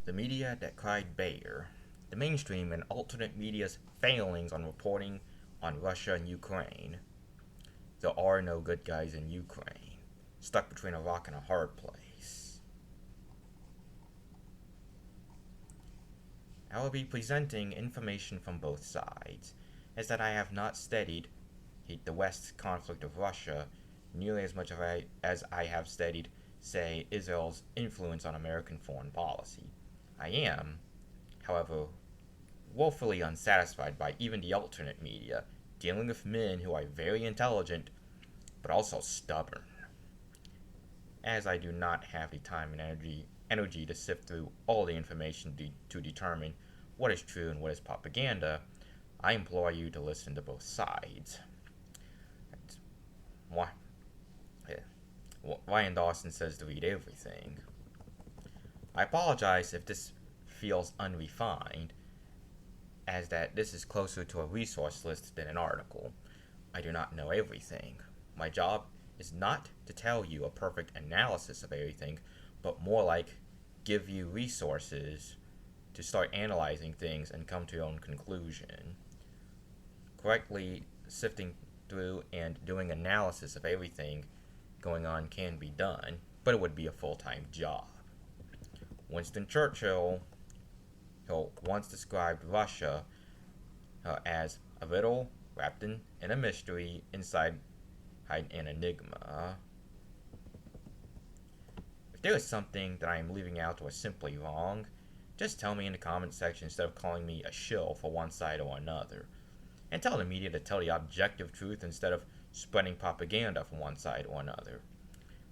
The media that cried bear. The mainstream and alternate media's failings on reporting on Russia and Ukraine. There are no good guys in Ukraine. Stuck between a rock and a hard place. I will be presenting information from both sides, as that I have not studied the West's conflict of Russia nearly as much as I have studied, say, Israel's influence on American foreign policy. I am, however, woefully unsatisfied by even the alternate media, dealing with men who are very intelligent, but also stubborn. As I do not have the time and energy to sift through all the information to determine what is true and what is propaganda, I implore you to listen to both sides. Why? Ryan Dawson says to read everything. I apologize if this feels unrefined, as that this is closer to a resource list than an article. I do not know everything. My job is not to tell you a perfect analysis of everything, but more like give you resources to start analyzing things and come to your own conclusion. Correctly sifting through and doing analysis of everything going on can be done, but it would be a full-time job. Winston Churchill once described Russia as a riddle wrapped in a mystery inside an enigma. If there is something that I am leaving out or simply wrong, just tell me in the comment section instead of calling me a shill for one side or another. And tell the media to tell the objective truth instead of spreading propaganda from one side or another.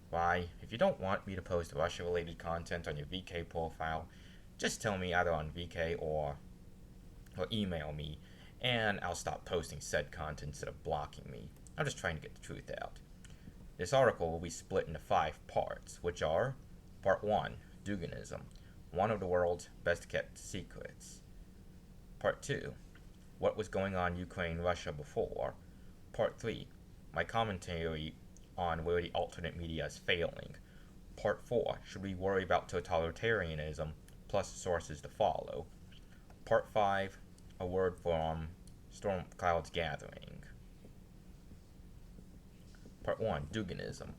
Why, if you don't want me to post Russia-related content on your VK profile, just tell me either on VK or email me, and I'll stop posting said content instead of blocking me. I'm just trying to get the truth out. This article will be split into 5 parts, which are: Part 1, Duginism, one of the world's best kept secrets. Part 2, what was going on Ukraine-Russia before. Part 3, my commentary on where the alternate media is failing. Part 4, should we worry about totalitarianism, plus sources to follow. Part 5, a word from Storm Clouds Gathering. Part 1, Duginism,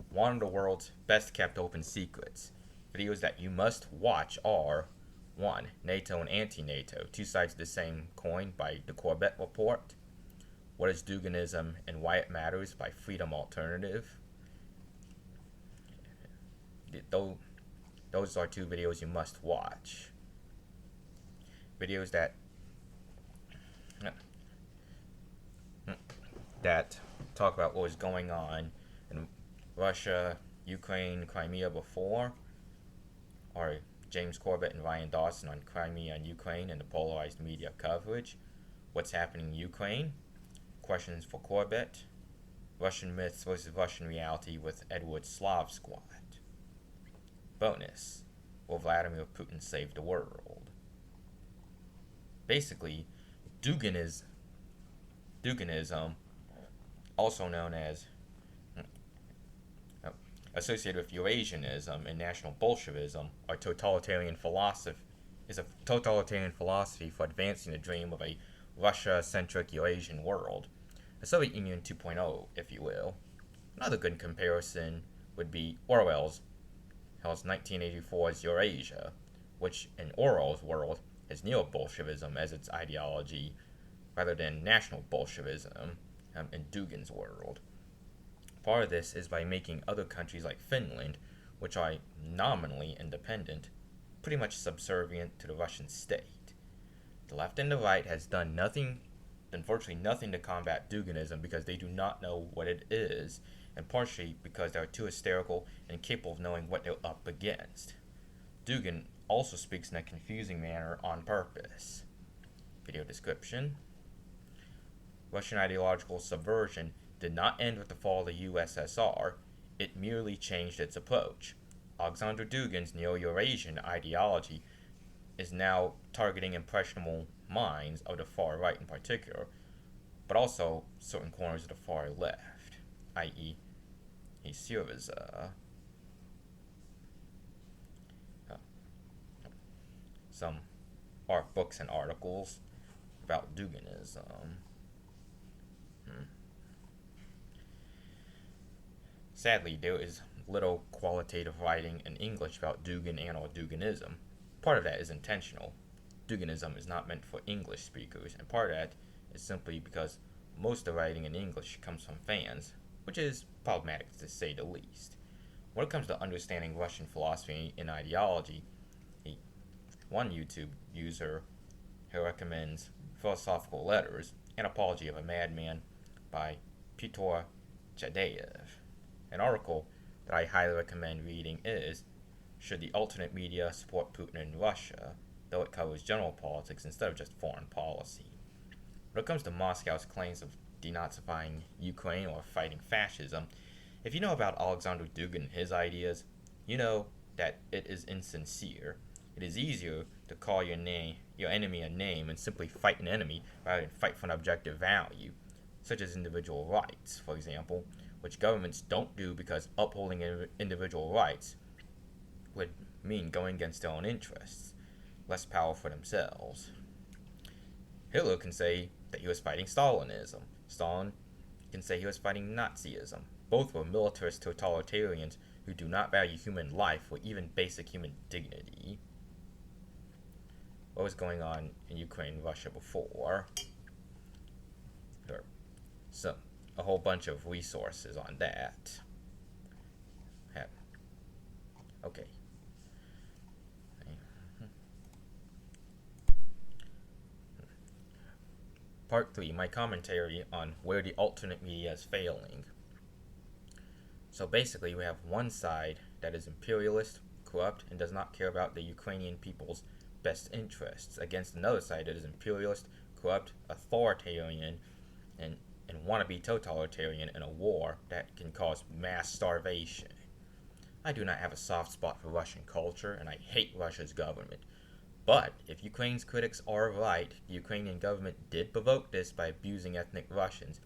one of the world's best kept open secrets. Videos that you must watch are: 1. NATO and anti-NATO, two sides of the same coin by the Corbett Report. What is Duginism and Why It Matters by Freedom Alternative. Those are 2 videos you must watch. Videos that talk about what was going on in Russia, Ukraine, Crimea before are James Corbett and Ryan Dawson on Crimea and Ukraine and the polarized media coverage. What's happening in Ukraine? Questions for Corbett. Russian myths versus Russian reality with Edward Slav Squad. Bonus: will Vladimir Putin save the world? Basically, Duginism, also known as associated with Eurasianism and National Bolshevism, is a totalitarian philosophy for advancing the dream of a Russia-centric Eurasian world, a Soviet Union 2.0, if you will. Another good comparison would be Orwell's 1984's Eurasia, which in Orwell's world has neo-Bolshevism as its ideology rather than National Bolshevism in Dugin's world. Part of this is by making other countries like Finland, which are nominally independent, pretty much subservient to the Russian state. The left and the right has done virtually nothing to combat Duginism because they do not know what it is, and partially because they are too hysterical and incapable of knowing what they're up against. Dugin also speaks in a confusing manner on purpose. Video description: Russian ideological subversion did not end with the fall of the USSR, it merely changed its approach. Alexander Dugin's neo-Eurasian ideology is now targeting impressionable minds of the far right in particular, but also certain corners of the far left, i.e. Syriza. some art books and articles about Duginism. Hmm. Sadly, there is little qualitative writing in English about Dugin and or Duginism. Part of that is intentional. Duginism is not meant for English speakers, and part of that is simply because most of the writing in English comes from fans, which is problematic to say the least. When it comes to understanding Russian philosophy and ideology, one YouTube user who recommends Philosophical Letters, An Apology of a Madman by Pyotr Chadeyev. An article that I highly recommend reading is Should the Alternate Media Support Putin in Russia, though it covers general politics instead of just foreign policy. When it comes to Moscow's claims of denazifying Ukraine or fighting fascism, if you know about Alexander Dugin and his ideas, you know that it is insincere. It is easier to call your enemy a name and simply fight an enemy rather than fight for an objective value, such as individual rights, for example, which governments don't do because upholding individual rights would mean going against their own interests, less power for themselves. Hitler can say that he was fighting Stalinism. Stalin can say he was fighting Nazism. Both were militarist totalitarians who do not value human life or even basic human dignity. What was going on in Ukraine and Russia before? There are a whole bunch of resources on that. Okay. Part 3, my commentary on where the alternate media is failing. So basically, we have one side that is imperialist, corrupt, and does not care about the Ukrainian people's best interests, against another side that is imperialist, corrupt, authoritarian, and wannabe totalitarian in a war that can cause mass starvation. I do not have a soft spot for Russian culture, and I hate Russia's government. But if Ukraine's critics are right, the Ukrainian government did provoke this by abusing ethnic Russians,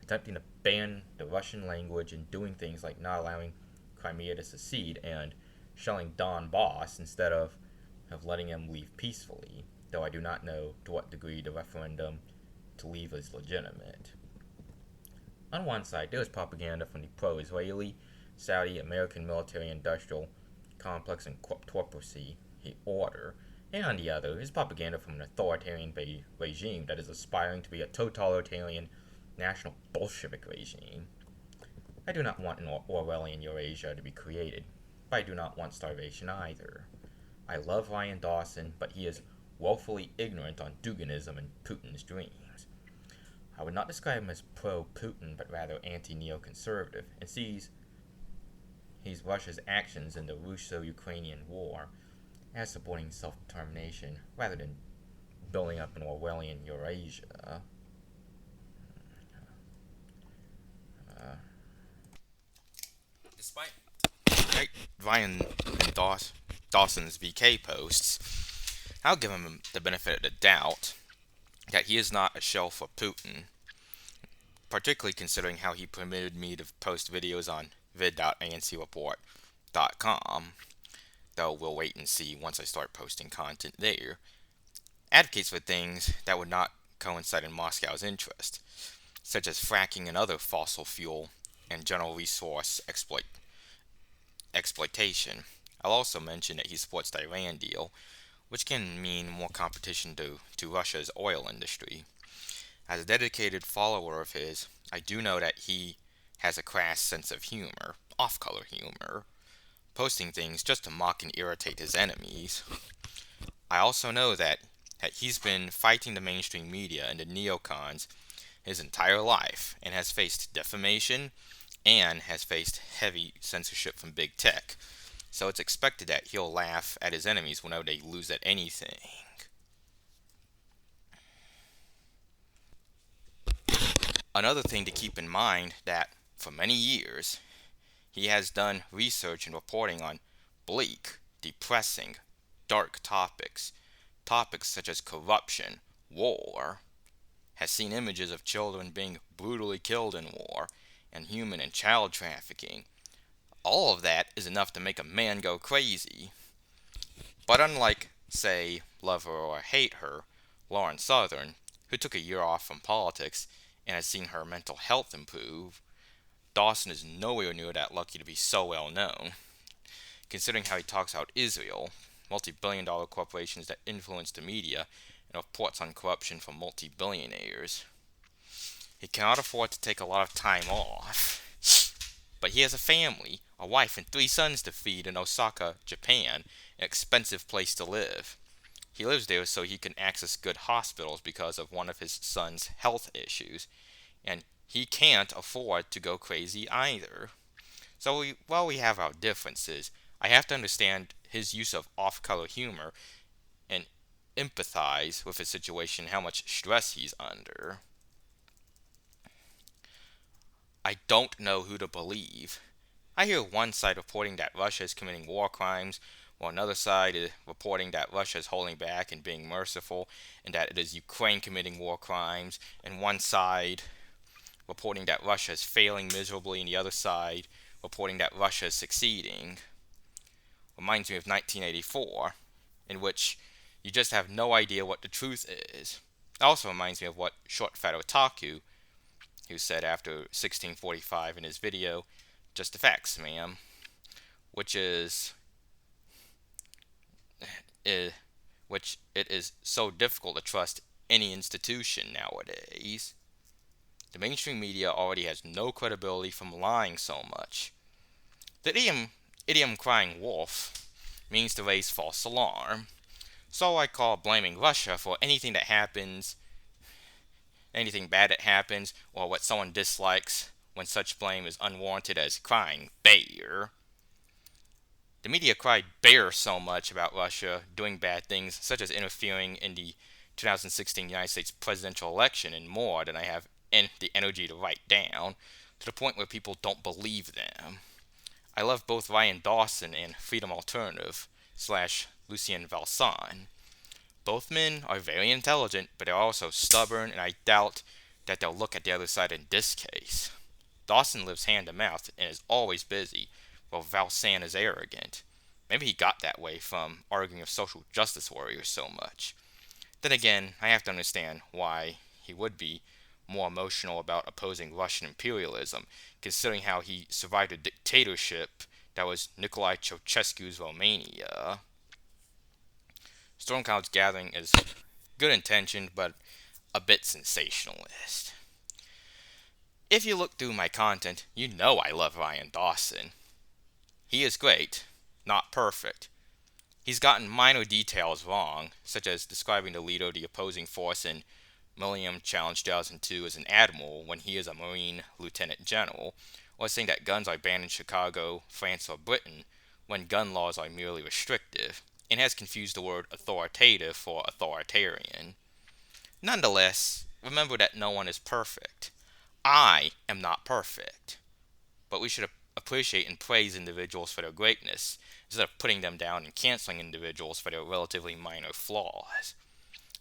attempting to ban the Russian language and doing things like not allowing Crimea to secede and shelling Donbass instead of letting them leave peacefully, though I do not know to what degree the referendum to leave is legitimate. On one side, there is propaganda from the pro-Israeli, Saudi, American military-industrial complex and kleptocracy order, and on the other is propaganda from an authoritarian regime that is aspiring to be a totalitarian national Bolshevik regime. I do not want an Orwellian Eurasia to be created, but I do not want starvation either. I love Ryan Dawson, but he is woefully ignorant on Duginism and Putin's dreams. I would not describe him as pro-Putin, but rather anti-neoconservative, and sees Russia's actions in the russo-Ukrainian war as supporting self-determination rather than building up an Orwellian Eurasia. Despite Ryan and Dawson's VK posts, I'll give him the benefit of the doubt that he is not a shell for Putin, particularly considering how he permitted me to post videos on vid.ancreport.com, though we'll wait and see once I start posting content there. Advocates for things that would not coincide in Moscow's interest, such as fracking and other fossil fuel and general resource exploitation. I'll also mention that he supports the Iran deal, which can mean more competition to Russia's oil industry. As a dedicated follower of his, I do know that he has a crass sense of humor, off-color humor, posting things just to mock and irritate his enemies. I also know that he's been fighting the mainstream media and the neocons his entire life and has faced defamation and has faced heavy censorship from big tech. So it's expected that he'll laugh at his enemies whenever they lose at anything. Another thing to keep in mind that for many years he has done research and reporting on bleak, depressing, dark topics such as corruption, war, has seen images of children being brutally killed in war, and human and child trafficking. All of that is enough to make a man go crazy. But unlike, say, love her or hate her, Lauren Southern, who took a year off from politics and has seen her mental health improve, Dawson is nowhere near that lucky to be so well known, considering how he talks about Israel, multi-billion-dollar corporations that influence the media, and reports on corruption from multi-billionaires. He cannot afford to take a lot of time off, but he has a family, a wife, and 3 sons to feed in Osaka, Japan, an expensive place to live. He lives there so he can access good hospitals because of one of his son's health issues, and he can't afford to go crazy either. So while we have our differences, I have to understand his use of off-color humor and empathize with his situation, how much stress he's under. I don't know who to believe. I hear one side reporting that Russia is committing war crimes, while another side is reporting that Russia is holding back and being merciful, and that it is Ukraine committing war crimes, and one side reporting that Russia is failing miserably, and the other side reporting that Russia is succeeding. Reminds me of 1984, in which you just have no idea what the truth is. It also reminds me of what Short Fat Otaku, who said after 1645 in his video, "Just the facts, ma'am," which is which it is so difficult to trust any institution nowadays. The mainstream media already has no credibility from lying so much. The idiom crying wolf means to raise false alarm. So I call blaming Russia for anything that happens, anything bad that happens, or what someone dislikes when such blame is unwarranted as crying bear. The media cried bear so much about Russia doing bad things, such as interfering in the 2016 United States presidential election and more, than I have the energy to write down, to the point where people don't believe them. I love both Ryan Dawson and Freedom Alternative / Lucien Valsan. Both men are very intelligent, but they're also stubborn, and I doubt that they'll look at the other side in this case. Dawson lives hand to mouth and is always busy, while Valsan is arrogant. Maybe he got that way from arguing with social justice warriors so much. Then again, I have to understand why he would be more emotional about opposing Russian imperialism, considering how he survived a dictatorship that was Nicolae Ceausescu's Romania. Storm Cloud's Gathering is good intentioned, but a bit sensationalist. If you look through my content, you know I love Ryan Dawson. He is great, not perfect. He's gotten minor details wrong, such as describing the leader of the opposing force in Millennium Challenge 2002 as an admiral when he is a Marine Lieutenant General, or saying that guns are banned in Chicago, France, or Britain when gun laws are merely restrictive, and has confused the word authoritative for authoritarian. Nonetheless, remember that no one is perfect. I am not perfect, but we should appreciate and praise individuals for their greatness, instead of putting them down and canceling individuals for their relatively minor flaws.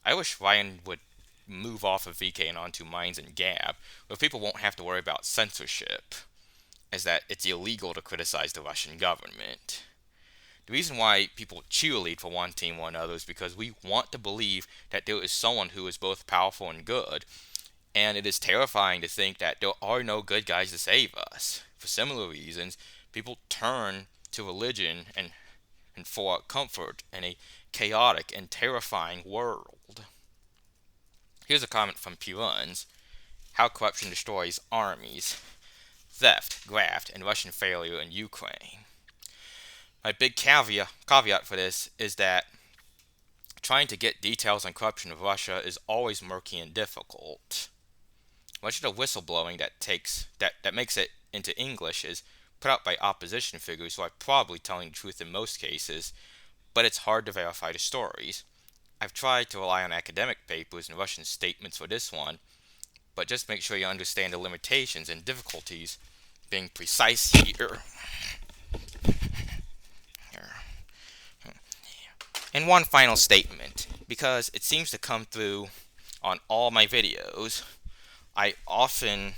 I wish Ryan would move off of VK and onto Minds and Gab, where people won't have to worry about censorship, as that it's illegal to criticize the Russian government. The reason why people cheerlead for one team or another is because we want to believe that there is someone who is both powerful and good, and it is terrifying to think that there are no good guys to save us. For similar reasons, people turn to religion and for comfort in a chaotic and terrifying world. Here's a comment from Piruns: how corruption destroys armies, theft, graft, and Russian failure in Ukraine. My big caveat for this is that trying to get details on corruption of Russia is always murky and difficult. Much of the whistleblowing that makes it into English is put out by opposition figures who are probably telling the truth in most cases, but it's hard to verify the stories. I've tried to rely on academic papers and Russian statements for this one, but just make sure you understand the limitations and difficulties being precise here. And one final statement, because it seems to come through on all my videos. I often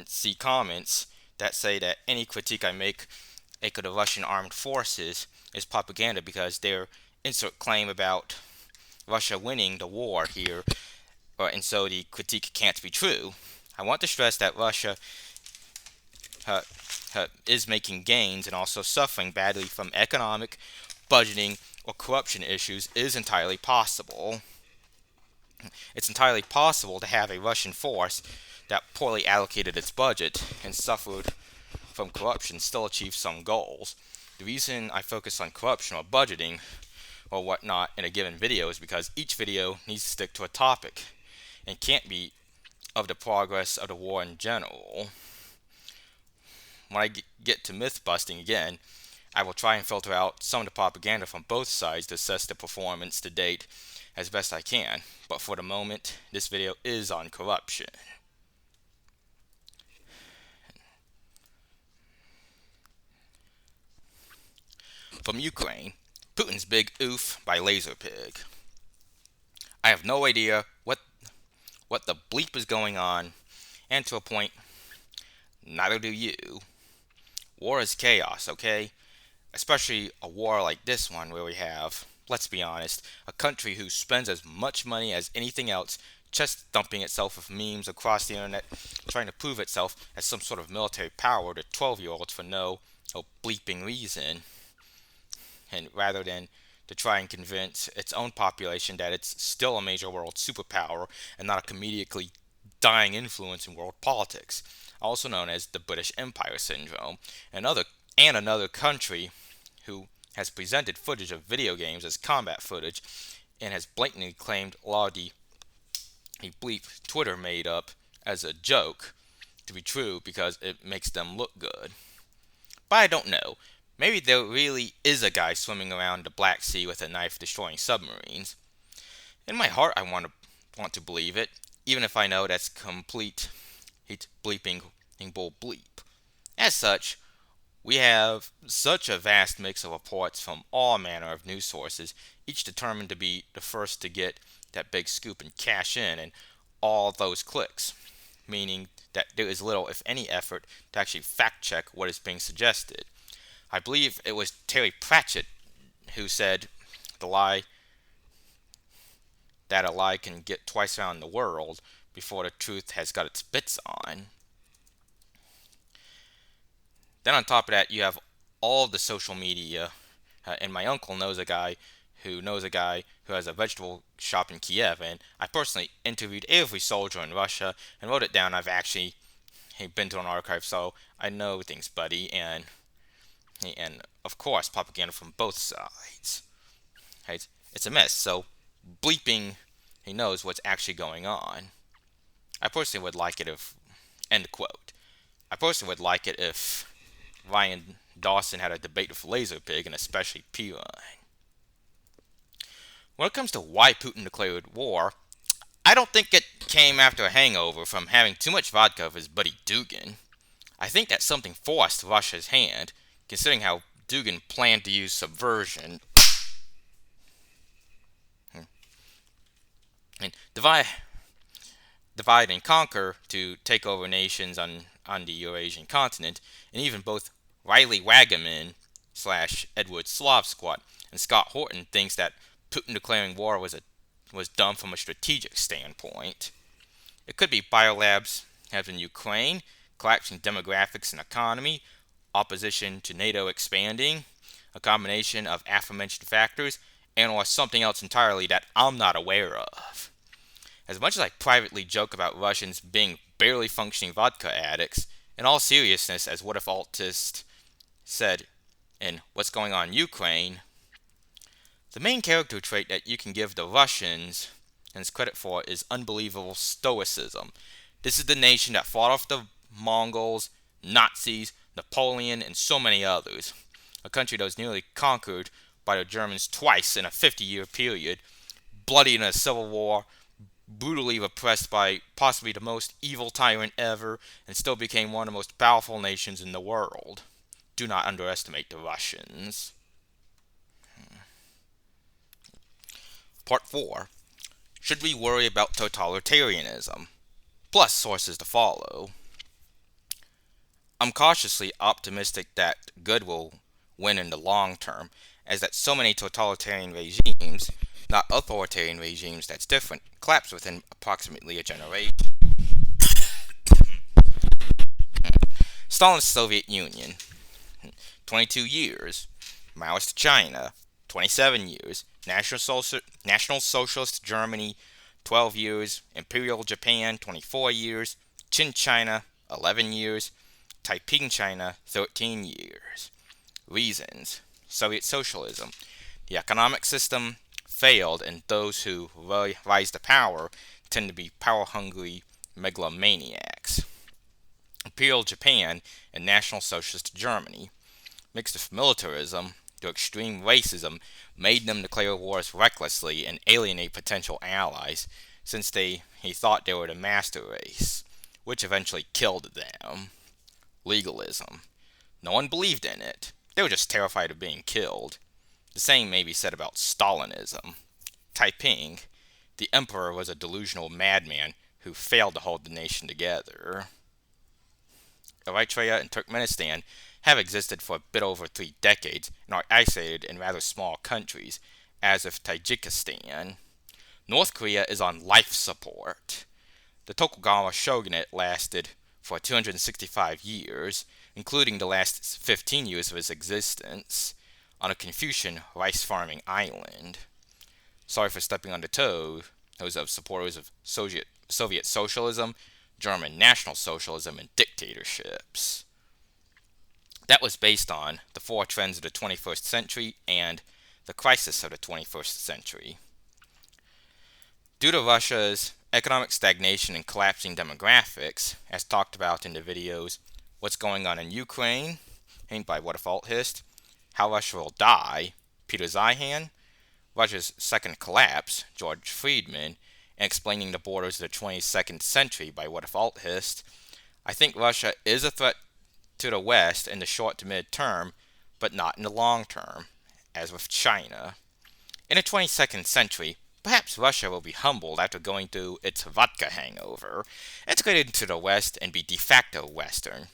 see comments that say that any critique I make of the Russian armed forces is propaganda because they're insert claim about Russia winning the war here, and so the critique can't be true. I want to stress that Russia uh, is making gains and also suffering badly from economic, budgeting, or corruption issues is entirely possible. It's entirely possible to have a Russian force that poorly allocated its budget and suffered from corruption still achieve some goals. The reason I focus on corruption or budgeting or whatnot in a given video is because each video needs to stick to a topic and can't be of the progress of the war in general. When I get to myth busting again, I will try and filter out some of the propaganda from both sides to assess the performance to date as best I can, but for the moment, this video is on corruption. From Ukraine, Putin's big oof by Laserpig. I have no idea what the bleep is going on, and to a point, neither do you. War is chaos, okay? Especially a war like this one where we have, let's be honest, a country who spends as much money as anything else chest thumping itself with memes across the internet, trying to prove itself as some sort of military power to 12-year-olds for no bleeping reason, and rather than to try and convince its own population that it's still a major world superpower and not a comedically dying influence in world politics, also known as the British Empire syndrome. Another country who has presented footage of video games as combat footage and has blatantly claimed a lot of the bleep Twitter made up as a joke to be true because it makes them look good. But I don't know. Maybe there really is a guy swimming around the Black Sea with a knife destroying submarines. In my heart, I want to believe it, even if I know that's complete bleeping bull bleep. As such, we have such a vast mix of reports from all manner of news sources, each determined to be the first to get that big scoop and cash in and all those clicks, meaning that there is little, if any, effort to actually fact check what is being suggested. I believe it was Terry Pratchett who said the lie that a lie can get twice around the world before the truth has got its bits on. Then on top of that, you have all the social media, and my uncle knows a guy who has a vegetable shop in Kiev, and I personally interviewed every soldier in Russia and wrote it down. I've actually been to an archive, so I know things, buddy, and of course propaganda from both sides. It's a mess. So bleeping, he knows what's actually going on. I personally would like it if, end quote. I personally would like it if Ryan Dawson had a debate with Laserpig and especially P-Line. When it comes to why Putin declared war, I don't think it came after a hangover from having too much vodka with his buddy Dugin. I think that something forced Russia's hand, considering how Dugin planned to use subversion and divide and conquer to take over nations on the Eurasian continent, and even both Riley Wagaman / Edward Slavsquat and Scott Horton thinks that Putin declaring war was dumb from a strategic standpoint. It could be biolabs have in Ukraine, collapsing demographics and economy, opposition to NATO expanding, a combination of aforementioned factors, and or something else entirely that I'm not aware of. As much as I privately joke about Russians being barely functioning vodka addicts, in all seriousness, as What If Altist said in What's Going On in Ukraine, the main character trait that you can give the Russians credit for is unbelievable stoicism. This is the nation that fought off the Mongols, Nazis, Napoleon, and so many others. A country that was nearly conquered by the Germans twice in a 50-year period, bloody in a civil war, brutally repressed by possibly the most evil tyrant ever, and still became one of the most powerful nations in the world. Do not underestimate the Russians. Part 4. Should we worry about totalitarianism? Plus sources to follow. I'm cautiously optimistic that good will win in the long term, as that so many totalitarian regimes, not authoritarian regimes, that's different, collapse within approximately a generation. Stalin's Soviet Union, 22 years. Maoist China, 27 years. National Socialist Germany, 12 years. Imperial Japan, 24 years. Qin China, 11 years. Taiping China, 13 years. Reasons: Soviet socialism. The economic system failed, and those who rise to power tend to be power hungry megalomaniacs. Imperial Japan and National Socialist Germany, mixed with militarism to extreme racism, made them declare wars recklessly and alienate potential allies, since he thought they were the master race, which eventually killed them. Legalism. No one believed in it. They were just terrified of being killed. The same may be said about Stalinism. Taiping. The emperor was a delusional madman who failed to hold the nation together. Eritrea and Turkmenistan have existed for a bit over 3 decades and are isolated in rather small countries, as with Tajikistan. North Korea is on life support. The Tokugawa shogunate lasted for 265 years, including the last 15 years of its existence, on a Confucian rice farming island. Sorry for stepping on the toes of supporters of Soviet socialism, German National Socialism, and dictatorships. That was based on the four trends of the 21st century and the crisis of the 21st century. Due to Russia's economic stagnation and collapsing demographics, as talked about in the videos What's Going On in Ukraine, and by What If Alt Hist, How Russia Will Die, Peter Zeihan, Russia's Second Collapse, George Friedman, and Explaining the Borders of the 22nd Century by What If Alt Hist, I think Russia is a threat to the West in the short to mid term, but not in the long term, as with China. In the 22nd century, perhaps Russia will be humbled after going through its vodka hangover, integrated into the West, and be de facto Western.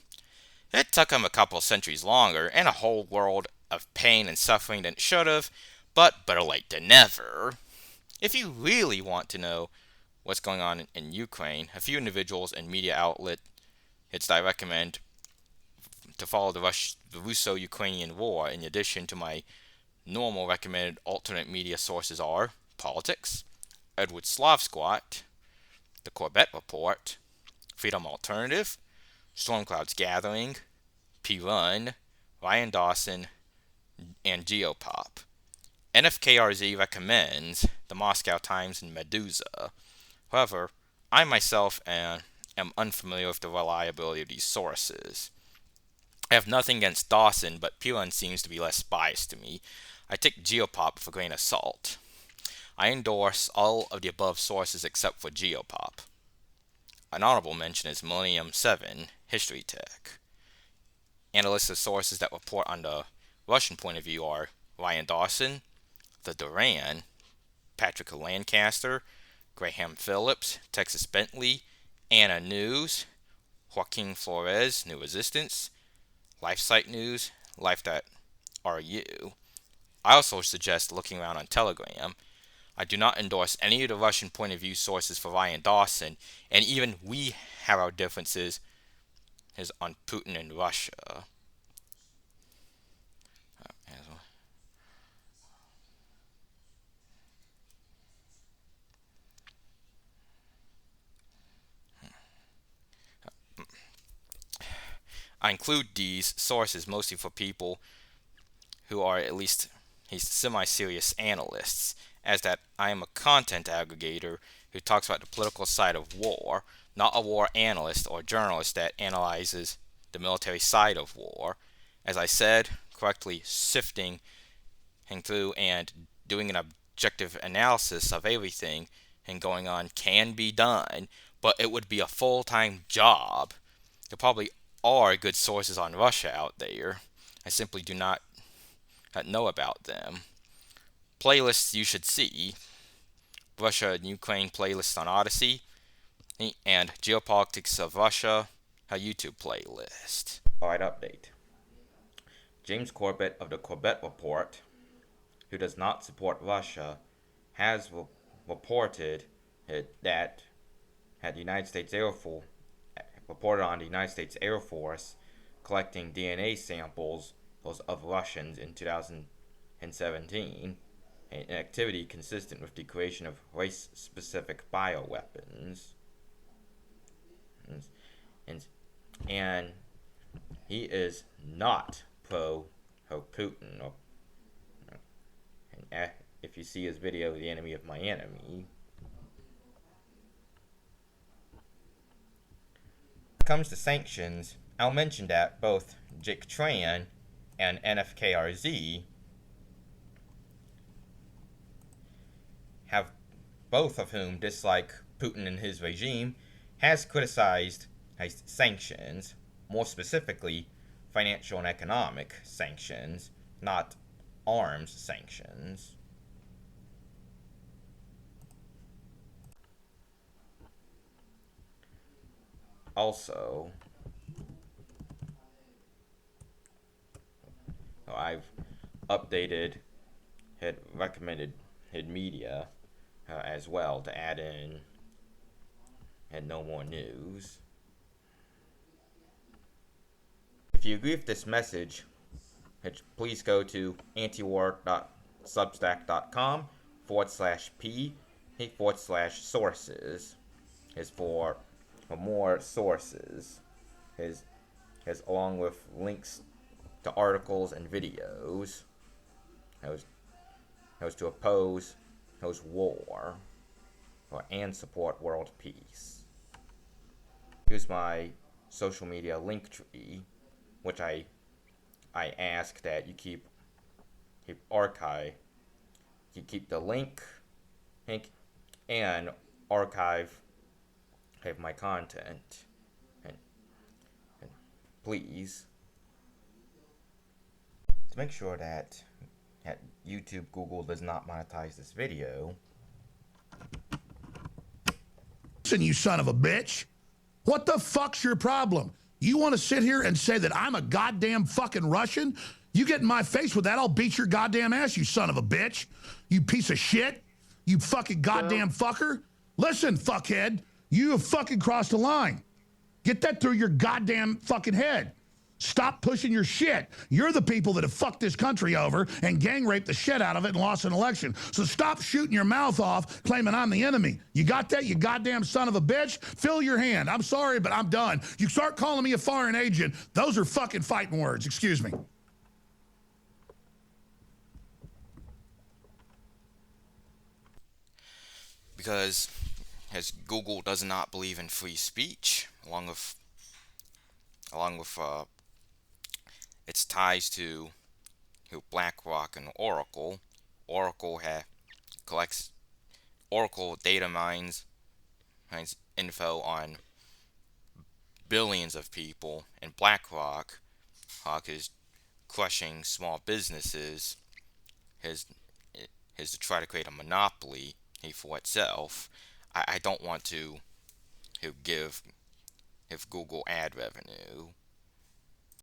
It took them a couple centuries longer and a whole world of pain and suffering than it should have, but better late than never. If you really want to know what's going on in Ukraine, a few individuals and media outlets that I recommend to follow the russo-ukrainian war, in addition to my normal recommended alternate media sources, are Politics, Edward Slavsquat, The Corbett Report, Freedom Alternative, Stormcloud's Gathering, P-Run, Ryan Dawson, and Geopop. NFKRZ recommends the Moscow Times and Medusa. However, I myself am unfamiliar with the reliability of these sources. I have nothing against Dawson, but P-Run seems to be less biased to me. I take Geopop with a grain of salt. I endorse all of the above sources except for Geopop. An honorable mention is Millennium 7, History Tech. And a list of sources that report on the Russian point of view are Ryan Dawson, The Duran, Patrick Lancaster, Graham Phillips, Texas Bentley, Anna News, Joaquin Flores, New Resistance, LifeSite News, Life.ru. I also suggest looking around on Telegram. I do not endorse any of the Russian point of view sources for Ryan Dawson, and even we have our differences on Putin and Russia. I include these sources mostly for people who are at least semi-serious analysts, as that I am a content aggregator who talks about the political side of war, not a war analyst or journalist that analyzes the military side of war. As I said, correctly sifting through and doing an objective analysis of everything and going on can be done, but it would be a full-time job. There probably are good sources on Russia out there. I simply do not know about them. Playlists you should see: Russia and Ukraine playlist on Odyssey, and Geopolitics of Russia, a YouTube playlist. Alright, update. James Corbett of the Corbett Report who does not support Russia, has reported that had the United States Air Force reported on the United States Air Force collecting DNA samples of Russians in 2017, an activity consistent with the creation of race-specific bioweapons. And he is not pro Putin. If you see his video, The Enemy of My Enemy. When it comes to sanctions, I'll mention that both Jake Tran and NFKRZ have, both of whom dislike Putin and his regime, has criticized sanctions, more specifically financial and economic sanctions, not arms sanctions. Also, I've updated, had recommended hid media as well to add in and no more news. If you agree with this message, please go to antiwar.substack.com/p/sources is for more sources, along with links to articles and videos to oppose war and support world peace. Here's my social media link tree, which I ask that you keep the link and archive my content, and please, to make sure that YouTube, Google does not monetize this video. Listen, you son of a bitch. What the fuck's your problem? You want to sit here and say that I'm a goddamn fucking Russian? You get in my face with that, I'll beat your goddamn ass, you son of a bitch. You piece of shit. You fucking goddamn fucker. Listen, fuckhead, you have fucking crossed the line. Get that through your goddamn fucking head. Stop pushing your shit. You're the people that have fucked this country over and gang raped the shit out of it and lost an election. So stop shooting your mouth off claiming I'm the enemy. You got that, you goddamn son of a bitch? Fill your hand. I'm sorry, but I'm done. You start calling me a foreign agent, those are fucking fighting words. Excuse me. Because as Google does not believe in free speech, along with its ties to BlackRock and Oracle. Oracle collects Oracle data mines info on billions of people, and BlackRock is crushing small businesses. Is to try to create a monopoly for itself. I don't want to give Google ad revenue.